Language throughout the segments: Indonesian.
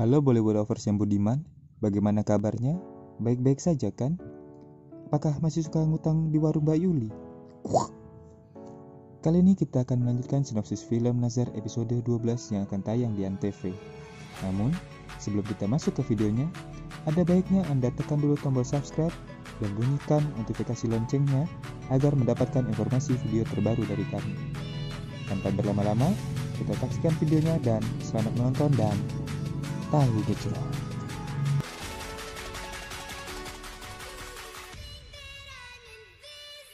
Halo Bollywood lovers yang budiman, bagaimana kabarnya? Baik-baik saja kan? Apakah masih suka ngutang di warung Mbak Yuli? Kali ini kita akan melanjutkan sinopsis film Nazar episode 12 yang akan tayang di Antv. Namun, sebelum kita masuk ke videonya, ada baiknya Anda tekan dulu tombol subscribe dan bunyikan notifikasi loncengnya agar mendapatkan informasi video terbaru dari kami. Tanpa berlama-lama, kita saksikan videonya dan selamat menonton dan tahu gejolak.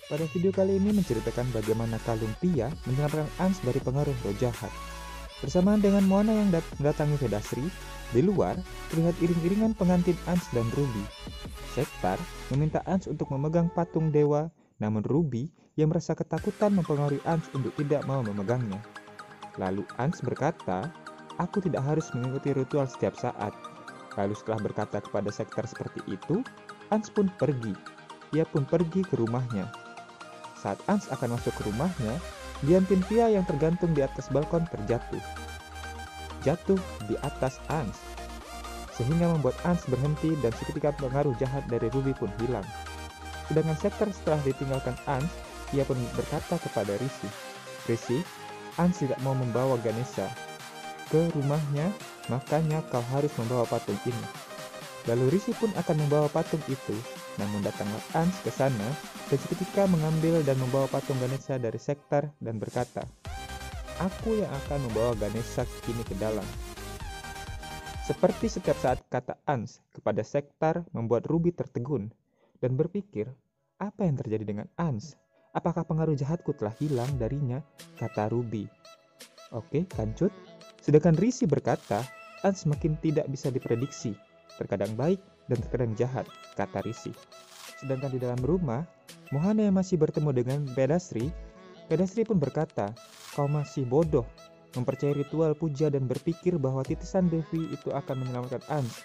Pada video kali ini menceritakan bagaimana kalung Pia menyelamatkan Ans dari pengaruh roh jahat. Bersamaan dengan Moana yang mendatangi Vedasri, di luar terlihat iring-iringan pengantin Ans dan Ruby. Sektar meminta Ans untuk memegang patung dewa, namun Ruby yang merasa ketakutan mempengaruhi Ans untuk tidak mau memegangnya. Lalu Ans berkata, "Aku tidak harus mengikuti ritual setiap saat." Lalu setelah berkata kepada Sektar seperti itu, Ans pun pergi. Ia pun pergi ke rumahnya. Saat Ans akan masuk ke rumahnya, Diantin Pia yang tergantung di atas balkon terjatuh. Jatuh di atas Ans, sehingga membuat Ans berhenti dan seketika pengaruh jahat dari Ruby pun hilang. Sedangkan Sektar setelah ditinggalkan Ans, ia pun berkata kepada Rishi, "Ans tidak mau membawa Ganesha ke rumahnya, makanya kau harus membawa patung ini." Lalu Rishi pun akan membawa patung itu, namun datanglah Ans ke sana dan seketika mengambil dan membawa patung Ganesha dari Sektar dan berkata, "Aku yang akan membawa Ganesha kini ke dalam." Seperti setiap saat kata Ans kepada Sektar membuat Ruby tertegun dan berpikir, apa yang terjadi dengan Ans? Apakah pengaruh jahatku telah hilang darinya? Kata Ruby. Oke, lanjut. Sedangkan Rishi berkata, Ans makin tidak bisa diprediksi. Terkadang baik dan terkadang jahat, kata Rishi. Sedangkan di dalam rumah, Mohana yang masih bertemu dengan Vedasri pun berkata, "Kau masih bodoh, mempercayai ritual puja dan berpikir bahwa titisan Devi itu akan menyelamatkan Ans.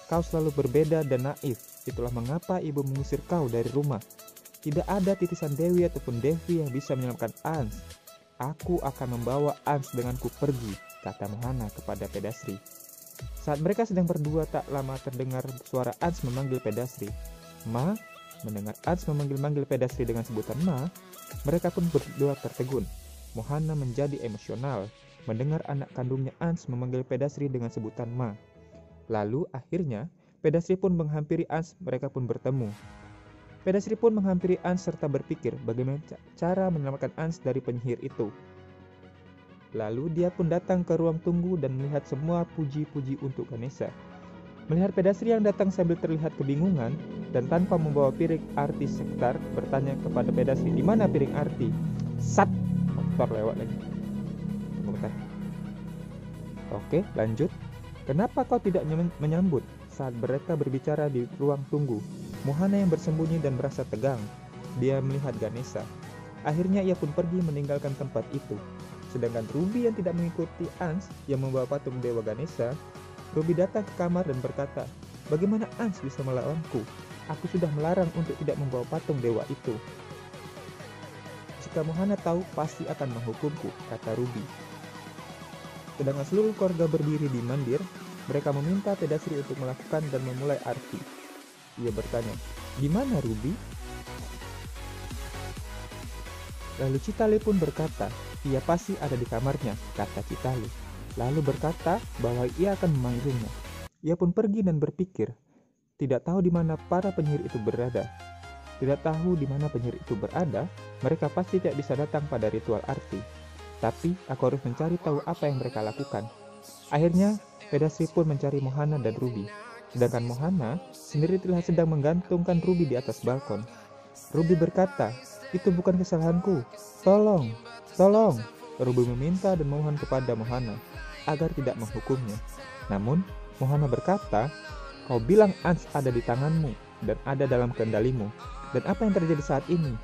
Kau selalu berbeda dan naif, itulah mengapa ibu mengusir kau dari rumah. Tidak ada titisan Dewi ataupun Devi yang bisa menyelamatkan Ans. Aku akan membawa Ans denganku pergi," kata Mohana kepada Vedasri. Saat mereka sedang berdua, tak lama terdengar suara Ans memanggil Vedasri. "Ma." Mendengar Ans memanggil-manggil Vedasri dengan sebutan Ma, mereka pun berdua tertegun. Mohana menjadi emosional mendengar anak kandungnya Ans memanggil Vedasri dengan sebutan Ma. Lalu akhirnya Vedasri pun menghampiri Ans, mereka pun bertemu. Vedasri pun menghampiri Ans serta berpikir bagaimana cara menyelamatkan Ans dari penyihir itu. Lalu dia pun datang ke ruang tunggu dan melihat semua puji-puji untuk Ganesha. Melihat Vedasri yang datang sambil terlihat kebingungan dan tanpa membawa piring arti, Sektar bertanya kepada Vedasri, "Di mana piring arti?" Sat! Motor lewat lagi. Tunggu bentar. Oke, lanjut. "Kenapa kau tidak menyambut?" Saat mereka berbicara di ruang tunggu, Mohana yang bersembunyi dan merasa tegang. Dia melihat Ganesha. Akhirnya ia pun pergi meninggalkan tempat itu. Sedangkan Ruby yang tidak mengikuti Ans yang membawa patung Dewa Ganesha, Ruby datang ke kamar dan berkata, "Bagaimana Ans bisa melawanku? Aku sudah melarang untuk tidak membawa patung dewa itu. Jika Mohana tahu, pasti akan menghukumku," kata Ruby. Sedangkan seluruh keluarga berdiri di mandir, mereka meminta Vedasri untuk melakukan dan memulai arti. Ia bertanya, "Di mana Ruby?" Lalu Chitali pun berkata, "Ia pasti ada di kamarnya," kata Chitali. Lalu berkata bahwa ia akan memanggilnya. Ia pun pergi dan berpikir, tidak tahu di mana para penyihir itu berada. Tidak tahu di mana penyihir itu berada, mereka pasti tidak bisa datang pada ritual arti. Tapi aku harus mencari tahu apa yang mereka lakukan. Akhirnya, Vedasri pun mencari Mohana dan Ruby. Sedangkan Mohana sendiri telah sedang menggantungkan Ruby di atas balkon. Ruby berkata, "Itu bukan kesalahanku. Tolong, tolong." Ruby meminta dan memohon kepada Mohana agar tidak menghukumnya. Namun, Mohana berkata, "Kau bilang Ans ada di tanganmu dan ada dalam kendalimu. Dan apa yang terjadi saat ini?"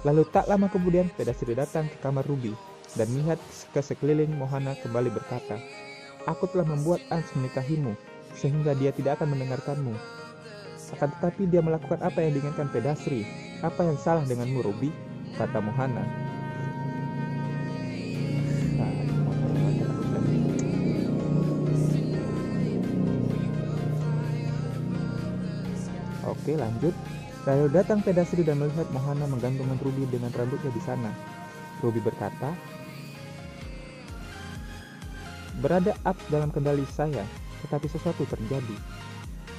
Lalu tak lama kemudian Vedasri datang ke kamar Ruby dan melihat ke sekeliling. Mohana kembali berkata, "Aku telah membuat Ans menikahimu sehingga dia tidak akan mendengarkanmu. Akan tetapi dia melakukan apa yang diinginkan Vedasri. Apa yang salah denganmu, Ruby?" kata Mohana. Oke, lanjut. Lalu datang Pedasri dan melihat Mohana menggantungkan Ruby dengan rambutnya di sana. Ruby berkata, "Berada up dalam kendali saya, tetapi sesuatu terjadi.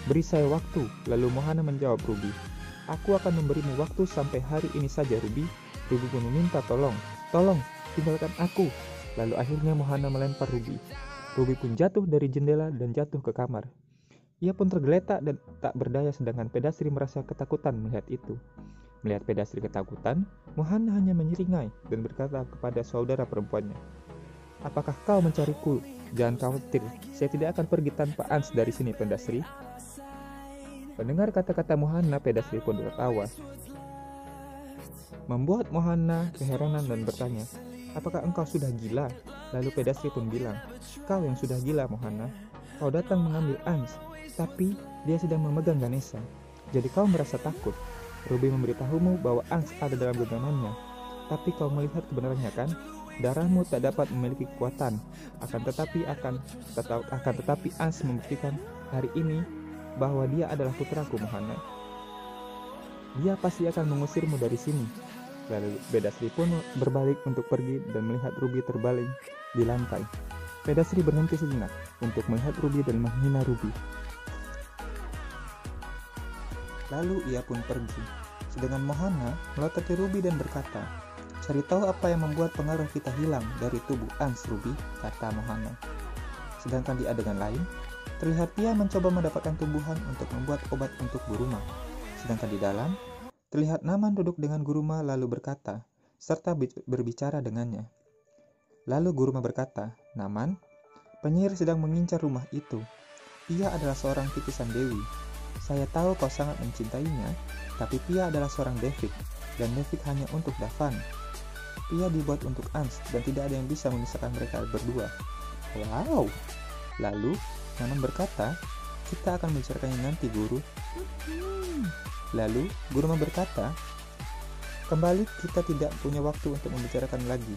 Beri saya waktu." Lalu Mohana menjawab Ruby, "Aku akan memberimu waktu sampai hari ini saja, Ruby." Ruby pun meminta tolong, tinggalkan aku." Lalu akhirnya Mohana melempar Ruby. Ruby pun jatuh dari jendela dan jatuh ke kamar. Ia pun tergeletak dan tak berdaya, sedangkan Pedasri merasa ketakutan melihat itu. Melihat Pedasri ketakutan, Mohana hanya menyeringai dan berkata kepada saudara perempuannya, "Apakah kau mencariku? Jangan khawatir, saya tidak akan pergi tanpa Ans dari sini, Pedasri." Mendengar kata-kata Mohana, Pedasri pun tertawa. Membuat Mohana keheranan dan bertanya, "Apakah engkau sudah gila?" Lalu Pedasri pun bilang, "Kau yang sudah gila, Mohana. Kau datang mengambil Ans, tapi dia sedang memegang Ganesha. Jadi kau merasa takut. Ruby memberitahumu bahwa Ans ada dalam genggamannya. Tapi kau melihat kebenarannya, kan? Darahmu tak dapat memiliki kekuatan. Akan tetapi Ans membuktikan hari ini bahwa dia adalah putraku, Mohana. Dia pasti akan mengusirmu dari sini." Lalu Pedasri pun berbalik untuk pergi dan melihat Ruby terbaling di lantai. Pedasri berhenti sejenak untuk melihat Ruby dan menghina Ruby. Lalu ia pun pergi. Sedangkan Mohana melototi Ruby dan berkata, "Cari tahu apa yang membuat pengaruh kita hilang dari tubuh Ans, Ruby," kata Mohana. Sedangkan di adegan lain, terlihat Pia mencoba mendapatkan tumbuhan untuk membuat obat untuk Guruma. Sedangkan di dalam, terlihat Naman duduk dengan Guruma lalu berkata, serta berbicara dengannya. Lalu Guruma berkata, "Naman, penyihir sedang mengincar rumah itu. Pia adalah seorang titisan Dewi. Saya tahu kau sangat mencintainya, tapi Pia adalah seorang Devik, dan Devik hanya untuk Davan. Pia dibuat untuk Ans, dan tidak ada yang bisa memisahkan mereka berdua." Wow. Lalu Naman berkata, "Kita akan membicarakannya nanti, Guru." Lalu Guruma berkata, "Kembali kita tidak punya waktu untuk membicarakan lagi.